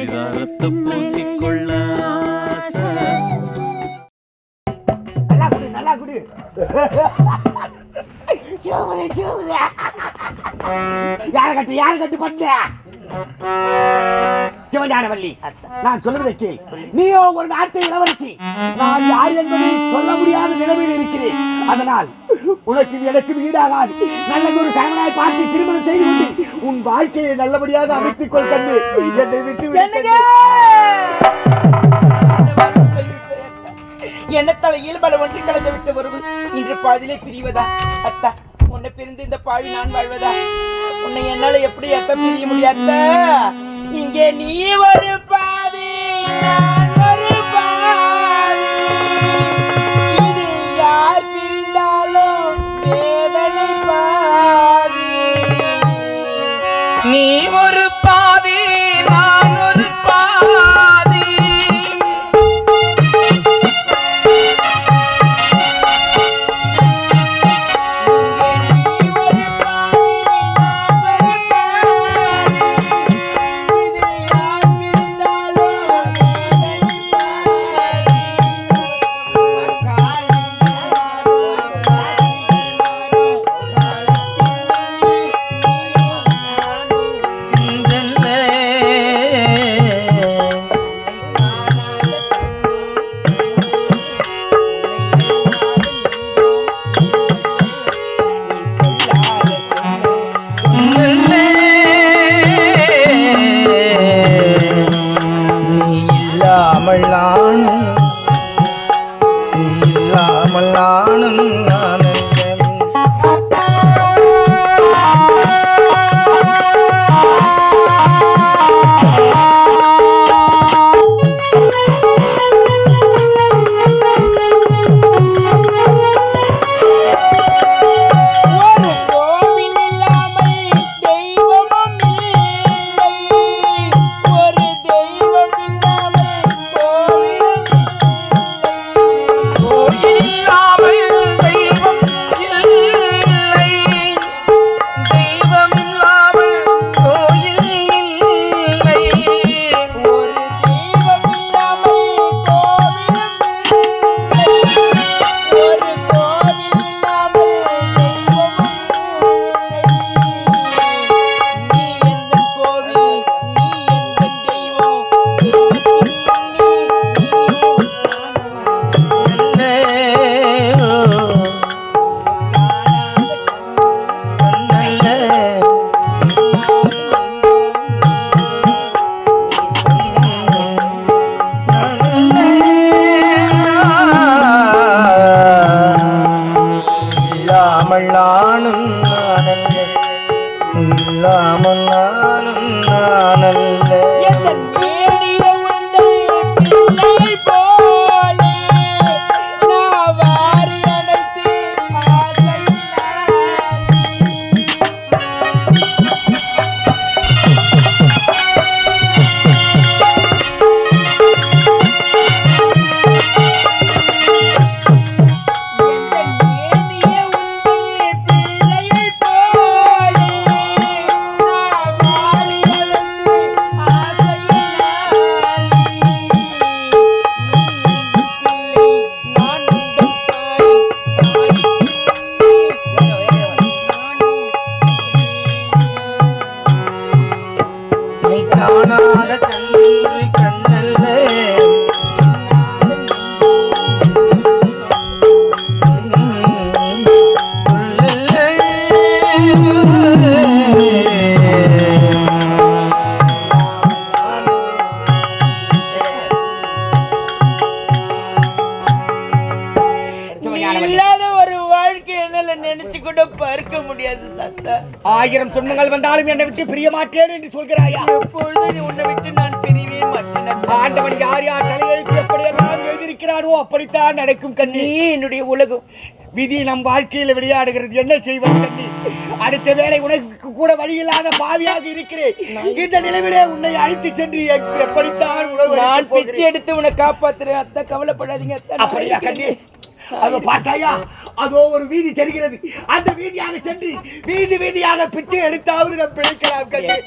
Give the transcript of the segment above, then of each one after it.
பரிதாரத்தை பூசிக்கொள்ள நல்லா குடி யாரு கட்டு பண்ண சிவஞானவல்லி, நான் சொல்லுவதை கேள். நீயோ ஒரு நாட்டை இளவரசி, நான் யார் என்பதை சொல்ல முடியாத நிலைமையில் இருக்கிறேன். அதனால் உனக்கும் எனக்கும் ஈடாகாது நல்ல ஒரு கணவனாய் பார்த்து திருமணம் செய்து கொண்டு உன் வாழ்க்கையை நல்லபடியாக அமைத்துக் கொள் கண்ணு. என்னை விட்டு என்ன தலையில் பல ஒன்று கலந்து விட்டு வருவது இன்று பாதிலே பிரிவதா? அத்தா, உன்னை பிரிந்து இந்த பாவி நான் வாழ்வதா? உன்னை என்னால எப்படி அத்த பிரிய முடியாத? இங்கே நீ ஒரு பாதி, நான் ஒரு பாதி. இது யார் பிரிந்தாலும் வேதனை பாதி. நீ ஒரு பாதி, நான் ஒரு பாதி. ஆயிரம் துன்பங்கள் வந்தாலும் என்னை விட்டு பிரிய மாட்டேன் என்று சொல்கிறாயா? எப்பொழுது உன்னை விட்டு நான் பிரியவே மாட்டேன். ஆண்டவன் யார் யார் தலையெழுத்து எப்படியெல்லாம் எழுதியிருக்கிறானோ அப்படித்தான் நடக்கும் கண்ணி. என்னுடைய உலகம் விதி நம் வாழ்க்கையில் விளையாடுகிறது. என்ன செய்வது கண்ணி? அடுத்த வேளை உனக்கு கூட வழியில்லாத பாவியாக இருக்கிறேன். இந்த நிலையிலே உன்னை அழைத்து சென்று எப்படித்தான் உணவு நான் பிச்சை எடுத்து உன்னை காப்பாத்துறேன். அத்தை கவலைப்படாதீங்க. அப்படியா கண்ணி? அதோ பார்த்தாயா, அதோ ஒரு வீதி தெரிகிறது. அந்த வீதியாக சென்று வீதி வீதியாக பிச்சை எடுத்தாவது நாம் பிழைக்கலாம் கண்ணி.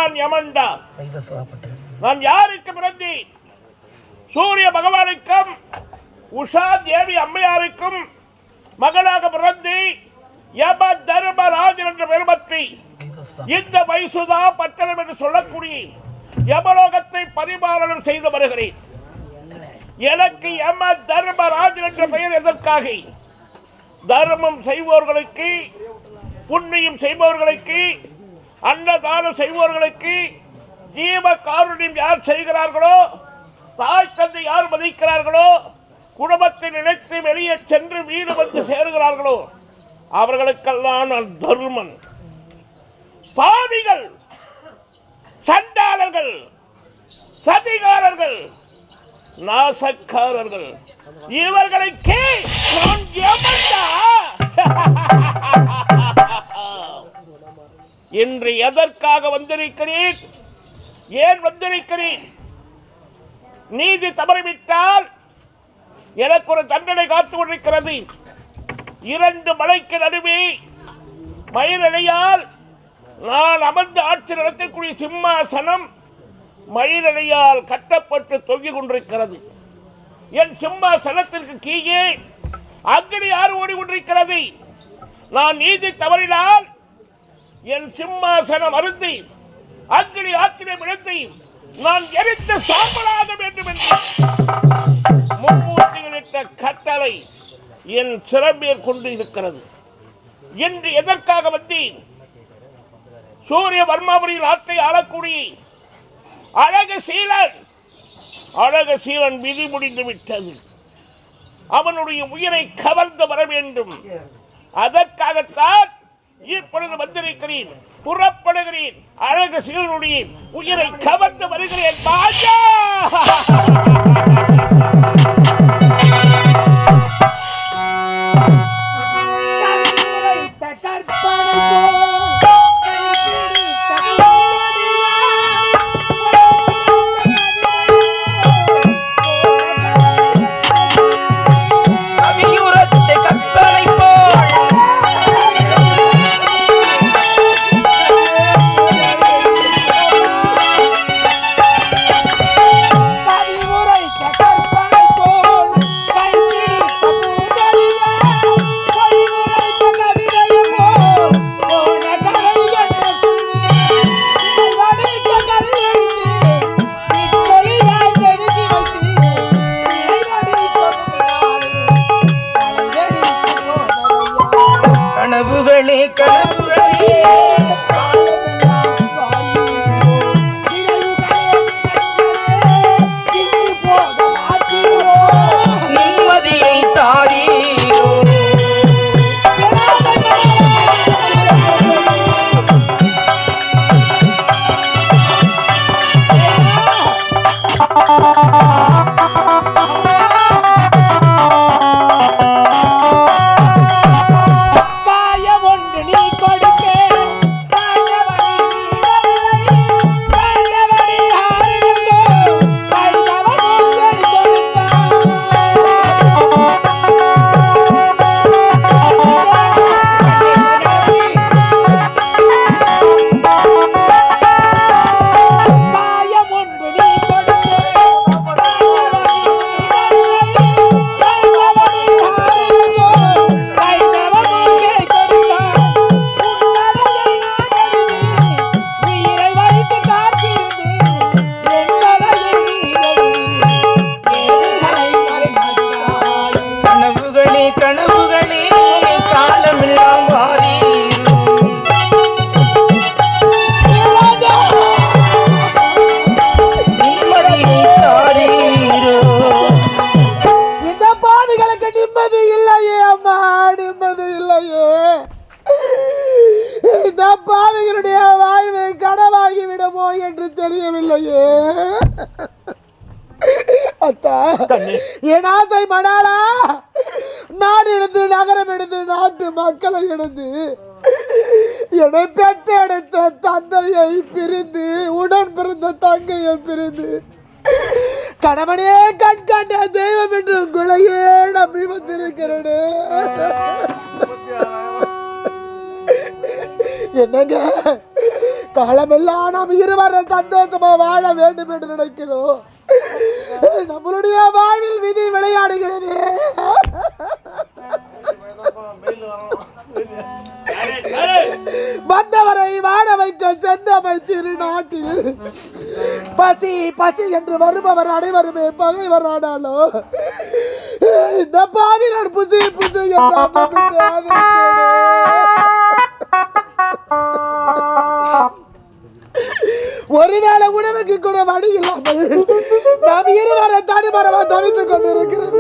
நான் யமன்டா. நான் யாருக்கு பிறந்தேன்? சூரிய பகவானுக்கும் உஷா தேவி அம்மையாருக்கும் மகளாக பிறந்து யம தர்மராஜன் என்ற பெருமற்றி இந்த மைசூதா பட்டணம் என்று சொல்லக்கூடிய யமலோகத்தை பரிபாலனம் செய்து வருகிறேன். எனக்கு யம தர்மராஜன் என்ற பெயர் எதற்காக? தர்மம் செய்பவர்களுக்கு, புண்ணியம் செய்பவர்களுக்கு, அன்னதானம் செய்பவர்களுக்கு, ஜீவ காருண்யம் யார் செய்கிறார்களோ, தாய் தந்தை யார் மதிக்கிறார்களோ, குடும்பத்தை நினைத்து வெளியே சென்று வீடு வந்து சேருகிறார்களோ அவர்களுக்கெல்லாம் நான் தர்மன். பாவிகள், சண்டாளர்கள், சதிகாரர்கள், நாசக்காரர்கள் இவர்களுக்கு நான் யமன்டா. இன்று எதற்காக வந்திருக்கிறேன்? ஏன் வந்திருக்கிறேன்? நீதி தவறிவிட்டால் எனக்கு ஒரு தண்டனை காத்துக் கொண்டிருக்கிறது. 2 மலைக்கு நடுவே மயிரணையால் நான் அமர்ந்து ஆட்சி நடத்தக்கூடிய சிம்மாசனம் மயிரணையால் கட்டப்பட்டு தொங்கிக் கொண்டிருக்கிறது. என் சிம்மாசனத்திற்கு கீழே அக்னி ஆறு ஓடிக்கொண்டிருக்கிறது. நான் நீதி தவறினால் என் சிம்மாசனம் அருந்தி அக்னி ஆற்றினை விழுந்தி நான் எரித்து சாம்பலாக வேண்டும் என்று மும்மூர்த்திகளிட்ட கட்டளை என் சிறமையை கொண்டு இருக்கிறது. இன்று எதற்காக வந்தேன்? சூரிய வர்மாபுரியில் ஆற்றை ஆளக்கூடிய அழகசீலன் விதி முடிந்து விட்டது. அவனுடைய உயிரை கவர்ந்து வர வேண்டும். அதற்காகத்தான் இப்பொழுது வந்திருக்கிறேன். புறப்படுகிறேன். அழகசீலனுடைய உயிரை கவர்ந்து வருகிறேன். பாஜா எனாதை மணாளா, நான் எடுத்து நகரம் எடுத்து நாட்டு மக்களை எடுத்து என்னை பெற்றெடுத்த தந்தையை பிரிந்து உடன் பிறந்த தங்கையை பிரிந்து கணவனே கண்காண்ட தெய்வம் என்று உங்களையே நம்பி வந்திருக்கிறேனே. என்னங்க காலமெல்லாம் நாம் இருவரும் சந்தோஷமா வாழ வேண்டும் என்று நினைக்கிறோம். நம்மளுடைய வாழ்வில் விதி விளையாடுகிறது. வந்தவரை வாழ வைக்க சென்றமை திரு நாட்டில் பசி பசி என்று வருபவர் அனைவருமே பகைவரானாலும் இந்த பாவினர் புசி புசி என்று ஒருவேளை உணவுக்கு கூட வழி இல்லாமல் நாம் இருவரை தனிமரமா தவித்துக் கொண்டிருக்கிறோம்.